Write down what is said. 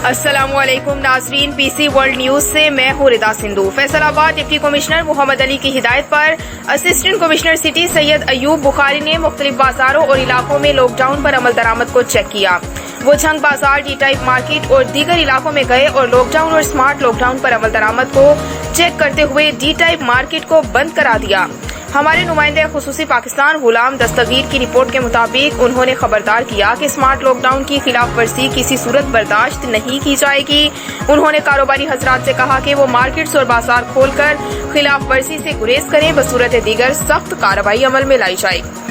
अस्सलामुअलैकुम नाजरीन, PC world news से मैं हूँ रिदा सिंधु। फैसलाबाद डिप्टी कमिश्नर मोहम्मद अली की हिदायत पर assistant commissioner city Syed Ayub Bukhari ने मुख्तलिफ बाजारों और इलाकों में लॉकडाउन पर अमल दरामद को चेक किया। वो झंग बाजार, डी टाइप मार्केट और दीगर इलाकों में गए और लॉकडाउन और स्मार्ट लॉकडाउन पर अमल दरामद को चेक करते हुए डी टाइप मार्केट को बंद करा दिया। हमारे नुमाइंदे खुसूसी पाकिस्तान गुलाम दस्तगीर की रिपोर्ट के मुताबिक उन्होंने खबरदार किया कि स्मार्ट लॉकडाउन की खिलाफ वर्जी किसी सूरत बर्दाश्त नहीं की जाएगी। उन्होंने कारोबारी हजरात से कहा कि वो मार्केट्स और बाजार खोलकर खिलाफ वर्जी से गुरेज करें, बसूरत दीगर सख्त कार्रवाई अमल में लाई जाएगी।